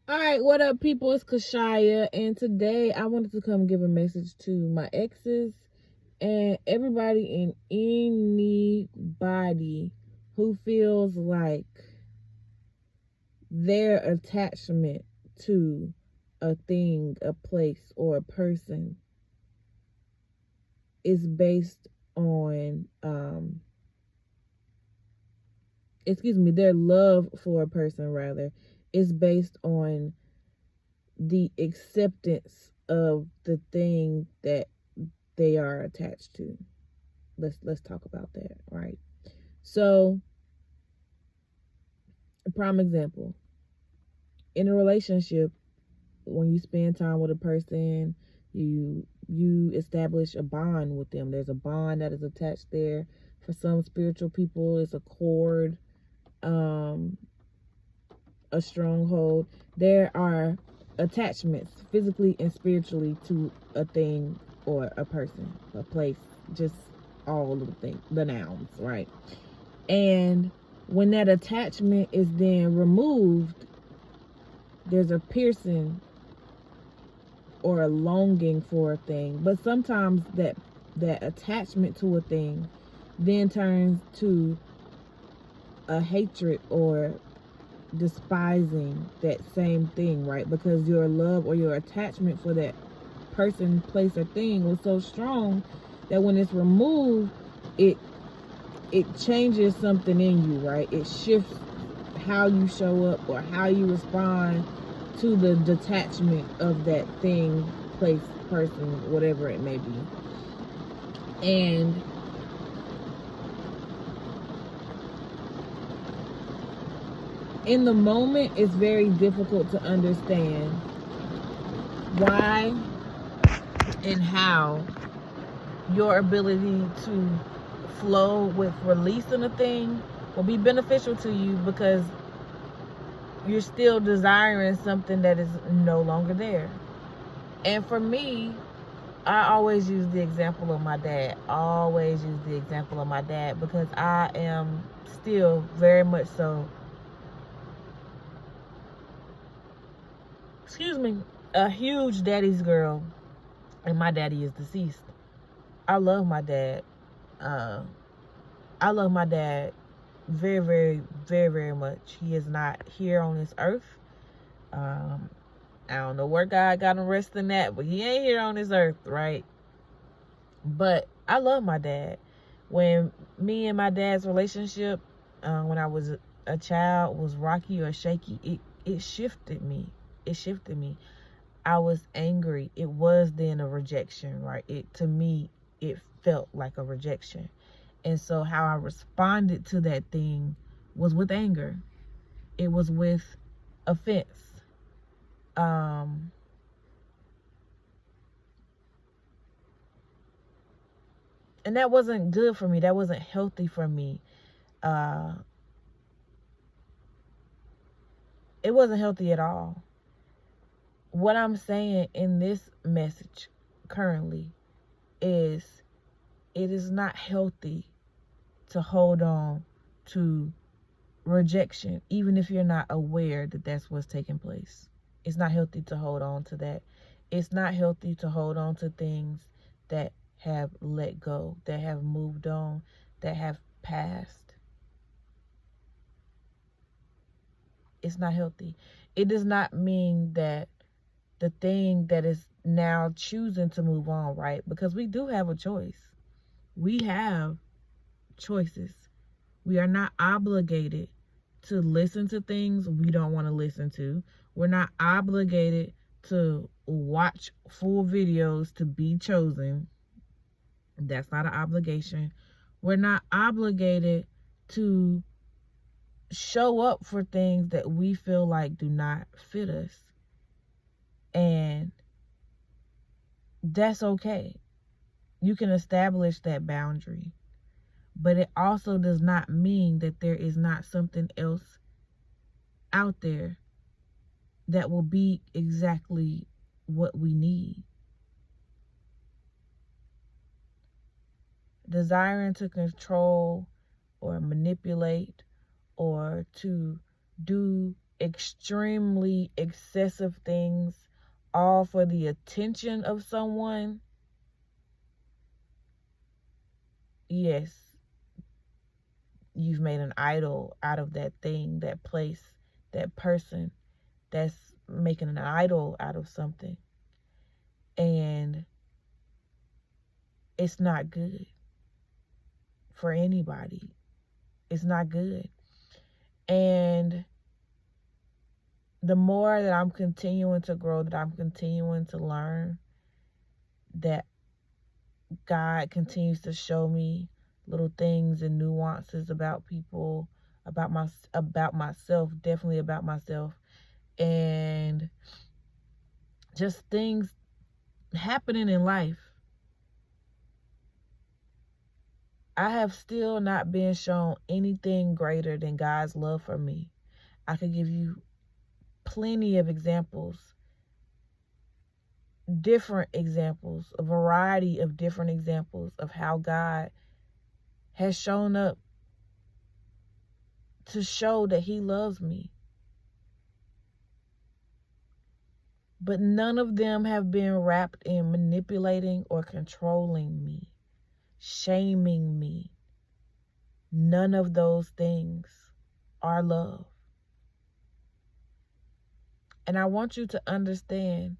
All right, what up, people? It's Kashaya, and today I wanted to come give a message to my exes and everybody and anybody who feels like their attachment to a thing, a place, or a person is based on, their love for a person, rather, is based on the acceptance of the thing that they are attached to. Let's talk about that, right? So, a prime example. In a relationship, when you spend time with a person, you establish a bond with them. There's a bond that is attached there. For some spiritual people, it's a cord, a stronghold. There are attachments physically and spiritually to a thing or a person, a place, just all of the things, the nouns, right? And when that attachment is then removed, there's a piercing or a longing for a thing. But sometimes that attachment to a thing then turns to a hatred or despising that same thing, right? Because your love or your attachment for that person, place, or thing was so strong that when it's removed, it changes something in you, right? It shifts how you show up or how you respond to the detachment of that thing, place, person, whatever it may be. And in the moment, it's very difficult to understand why and how your ability to flow with releasing a thing will be beneficial to you, because you're still desiring something that is no longer there. And for me, I always use the example of my dad. Because I am still very much so, a huge daddy's girl, and my daddy is deceased. I love my dad. I love my dad very, very, very, very much. He is not here on this earth. I don't know where God got him resting that, but he ain't here on this earth, right? But I love my dad. When me and my dad's relationship, when I was a child, was rocky or shaky, it shifted me. I was angry. It was then a rejection, right? To me, it felt like a rejection. And so how I responded to that thing was with anger. It was with offense. And that wasn't good for me. That wasn't healthy for me. It wasn't healthy at all. What I'm saying in this message currently is, it is not healthy to hold on to rejection, even if you're not aware that that's what's taking place. It's not healthy to hold on to that. It's not healthy to hold on to things that have let go, that have moved on, that have passed. It's not healthy. It does not mean that the thing that is now choosing to move on, right? Because we do have a choice. We have choices. We are not obligated to listen to things we don't want to listen to. We're not obligated to watch full videos to be chosen. That's not an obligation. We're not obligated to show up for things that we feel like do not fit us. And that's okay. You can establish that boundary. But it also does not mean that there is not something else out there that will be exactly what we need. Desiring to control or manipulate or to do extremely excessive things, all for the attention of someone, yes, you've made an idol out of that thing, that place, that person. That's making an idol out of something. And it's not good for anybody. It's not good. And the more that I'm continuing to grow, that I'm continuing to learn, that God continues to show me little things and nuances about people, about myself, definitely about myself, and just things happening in life. I have still not been shown anything greater than God's love for me. I could give you plenty of examples, different examples, a variety of different examples of how God has shown up to show that He loves me. But none of them have been wrapped in manipulating or controlling me, shaming me. None of those things are love. And I want you to understand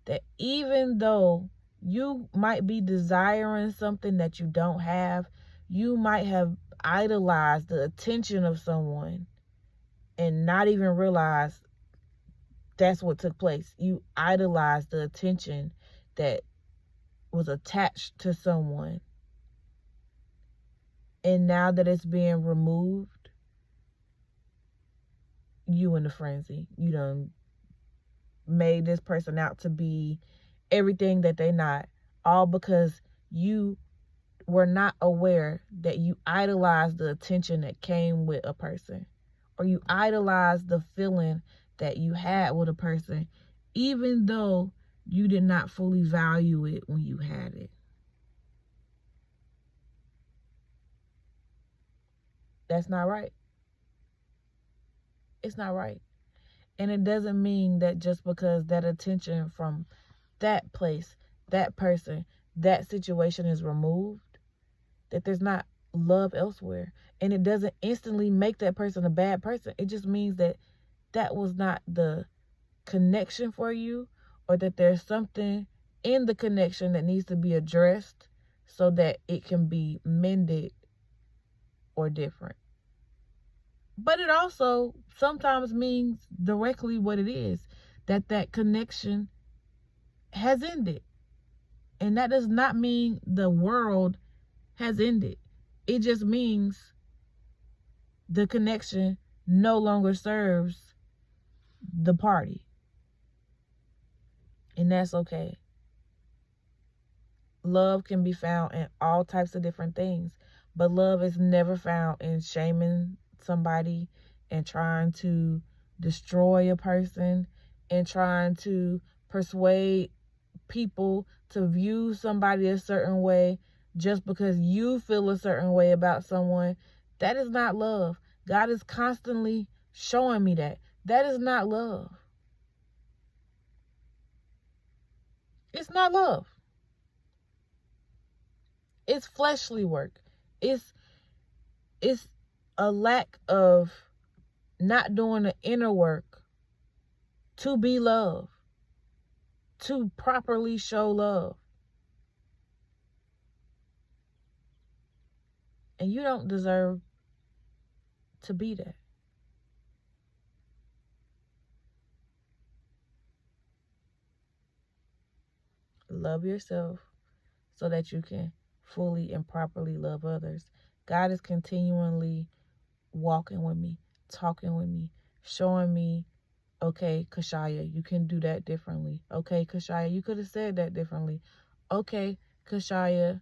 that even though you might be desiring something that you don't have, you might have idolized the attention of someone and not even realize that's what took place. You idolized the attention that was attached to someone. And now that it's being removed, you in the frenzy. You done made this person out to be everything that they're not. All because you were not aware that you idolized the attention that came with a person. Or you idolized the feeling that you had with a person, even though you did not fully value it when you had it. That's not right. It's not right. And it doesn't mean that just because that attention from that place, that person, that situation is removed, that there's not love elsewhere. And it doesn't instantly make that person a bad person. It just means that that was not the connection for you, or that there's something in the connection that needs to be addressed so that it can be mended or different. But it also sometimes means directly what it is, that connection has ended. And that does not mean the world has ended. It just means the connection no longer serves the party. And that's okay. Love can be found in all types of different things, but love is never found in shaming somebody and trying to destroy a person and trying to persuade people to view somebody a certain way just because you feel a certain way about someone. That is not love. God is constantly showing me that. That is not love. It's not love. It's fleshly work. It's a lack of not doing the inner work to be love, to properly show love. And you don't deserve to be that. Love yourself so that you can fully and properly love others. God is continually walking with me, talking with me, showing me, okay, Kashaya, you can do that differently. Okay, Kashaya, you could have said that differently. Okay, Kashaya,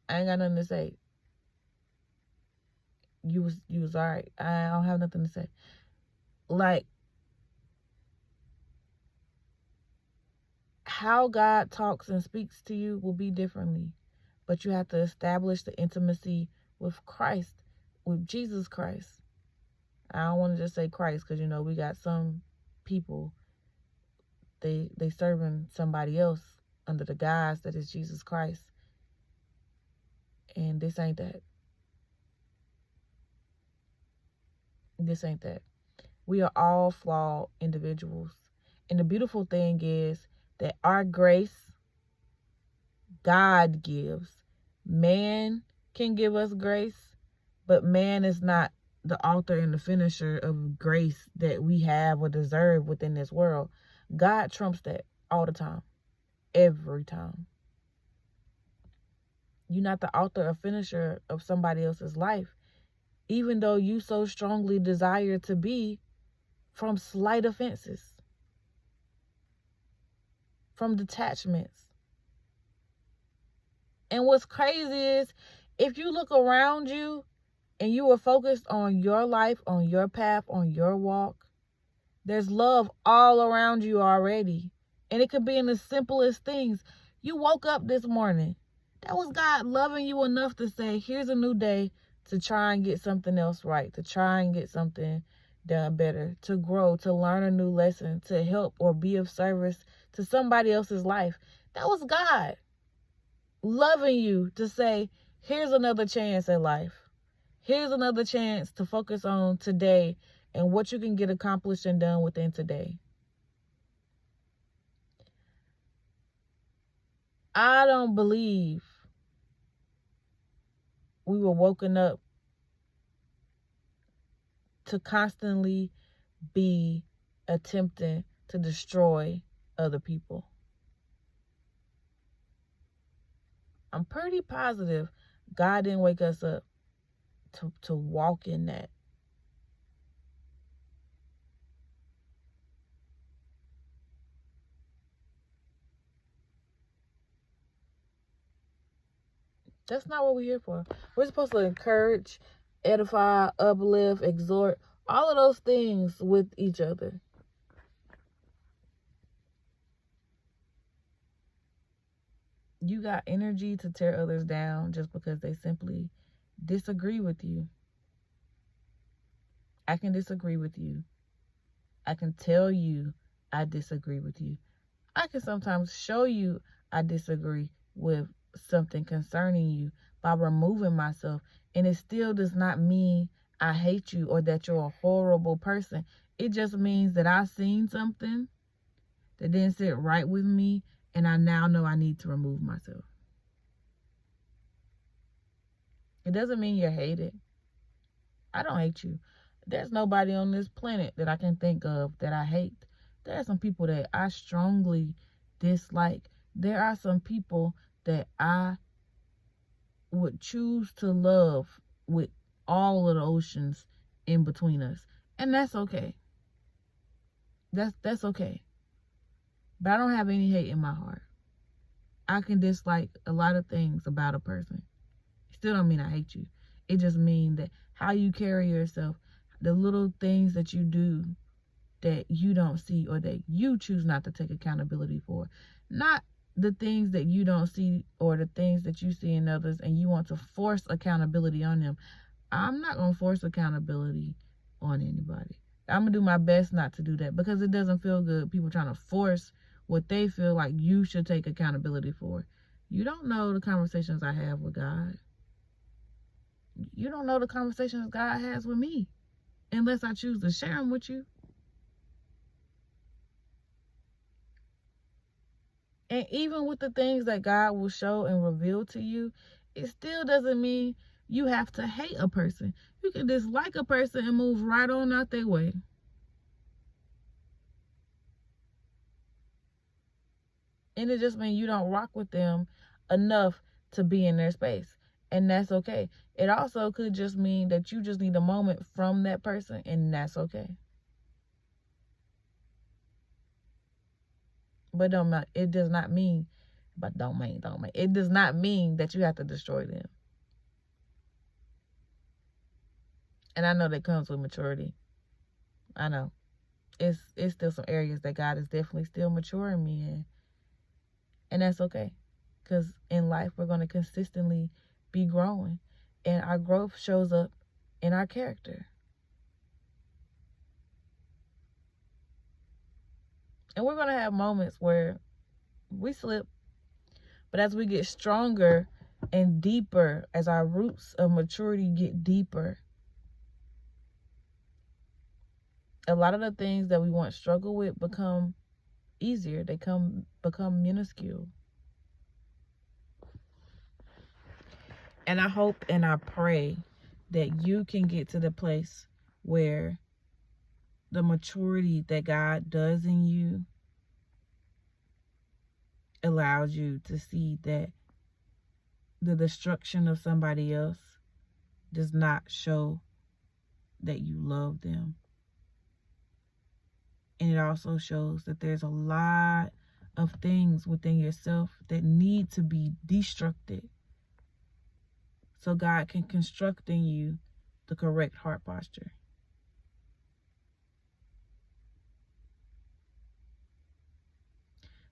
I ain't got nothing to say. You was all right. I don't have nothing to say. Like, how God talks and speaks to you will be differently. But you have to establish the intimacy with Christ, with Jesus Christ. I don't want to just say Christ, because we got some people, they serving somebody else under the guise that is Jesus Christ, and this ain't that. This ain't that. We are all flawed individuals, and the beautiful thing is that our grace God gives. Man can give us grace, but man is not the author and the finisher of grace that we have or deserve within this world. God trumps that all the time, every time. You're not the author or finisher of somebody else's life, even though you so strongly desire to be, from slight offenses, from detachments. And what's crazy is, if you look around you and you are focused on your life, on your path, on your walk, there's love all around you already. And it could be in the simplest things. You woke up this morning. That was God loving you enough to say, here's a new day to try and get something else right, to try and get something done better, to grow, to learn a new lesson, to help or be of service to somebody else's life. That was God loving you to say, here's another chance at life. Here's another chance to focus on today and what you can get accomplished and done within today. I don't believe we were woken up to constantly be attempting to destroy other people. I'm pretty positive God didn't wake us up to walk in that. That's not what we're here for. We're supposed to encourage, edify, uplift, exhort, all of those things with each other. You got energy to tear others down just because they simply disagree with you. I can disagree with you. I can tell you I disagree with you. I can sometimes show you I disagree with something concerning you by removing myself. And it still does not mean I hate you or that you're a horrible person. It just means that I've seen something that didn't sit right with me, and I now know I need to remove myself. It doesn't mean you're hated. I don't hate you. There's nobody on this planet that I can think of that I hate. There are some people that I strongly dislike. There are some people that I would choose to love with all of the oceans in between us. And that's okay. That's okay. But I don't have any hate in my heart. I can dislike a lot of things about a person. Still don't mean I hate you. It just means that how you carry yourself, the little things that you do that you don't see or that you choose not to take accountability for. Not the things that you don't see or the things that you see in others and you want to force accountability on them. I'm not going to force accountability on anybody. I'm going to do my best not to do that because it doesn't feel good. People trying to force what they feel like you should take accountability for. You don't know the conversations I have with God. You don't know the conversations God has with me unless I choose to share them with you. And even with the things that God will show and reveal to you, it still doesn't mean you have to hate a person. You can dislike a person and move right on out their way. And it just means you don't rock with them enough to be in their space. And that's okay. It also could just mean that you just need a moment from that person, and that's okay. But it does not mean, it does not mean that you have to destroy them. And I know that comes with maturity. I know. It's still some areas that God is definitely still maturing me in. And that's okay. Because in life, we're going to consistently be growing. And our growth shows up in our character. And we're going to have moments where we slip. But as we get stronger and deeper, as our roots of maturity get deeper, a lot of the things that we once struggled with become easier. They become minuscule. And I hope and I pray that you can get to the place where the maturity that God does in you allows you to see that the destruction of somebody else does not show that you love them. And it also shows that there's a lot of things within yourself that need to be destructed so God can construct in you the correct heart posture.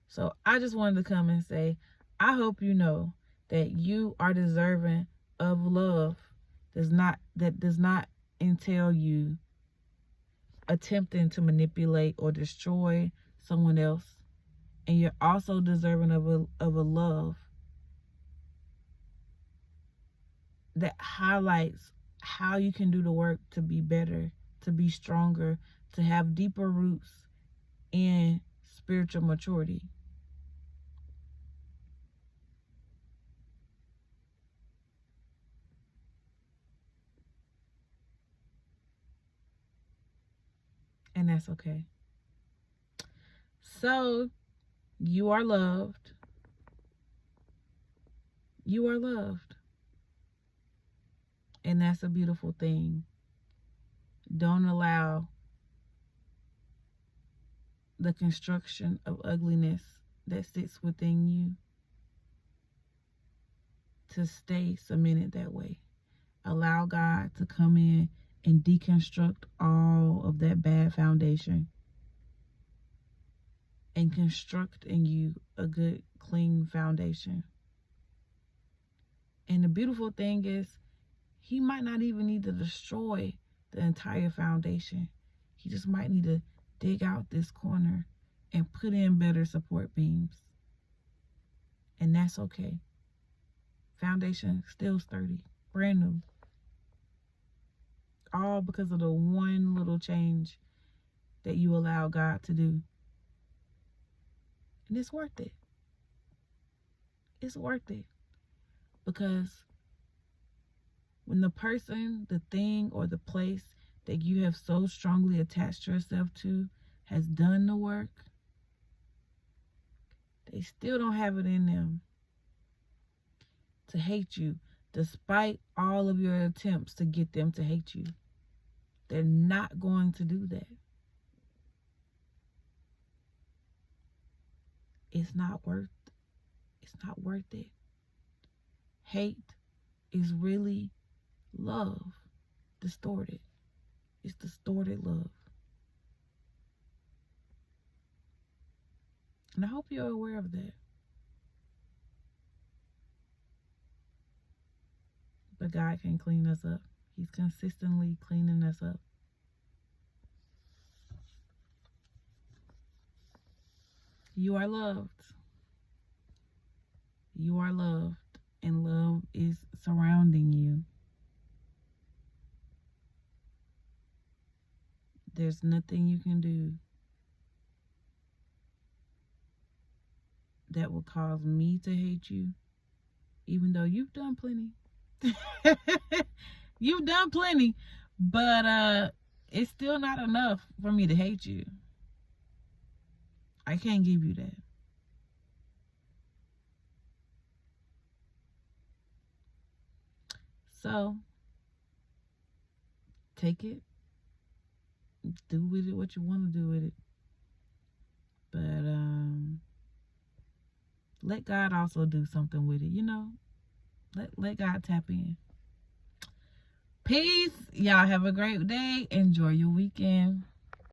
So I just wanted to come and say, I hope you know that you are deserving of love. That does not entail you attempting to manipulate or destroy someone else. And you're also deserving of a love that highlights how you can do the work to be better, to be stronger, to have deeper roots in spiritual maturity. And that's okay. So, you are loved. You are loved. And that's a beautiful thing. Don't allow the construction of ugliness that sits within you to stay cemented that way. Allow God to come in and deconstruct all of that bad foundation and construct in you a good, clean foundation. And the beautiful thing is, he might not even need to destroy the entire foundation. He just might need to dig out this corner and put in better support beams. And that's okay. Foundation still sturdy, brand new. All because of the one little change that you allow God to do. And it's worth it. It's worth it. Because when the person, the thing, or the place that you have so strongly attached yourself to has done the work, they still don't have it in them to hate you, despite all of your attempts to get them to hate you. They're not going to do that. It's not worth it. Hate is really love distorted. It's distorted love. And I hope you're aware of that. But God can clean us up. He's consistently cleaning us up. You are loved. You are loved. And love is surrounding you. There's nothing you can do that will cause me to hate you, even though you've done plenty. You've done plenty, but it's still not enough for me to hate you. I can't give you that. So take it, do with it what you want to do with it, but let God also do something with it. Let God tap in. Peace. Y'all have a great day. Enjoy your weekend.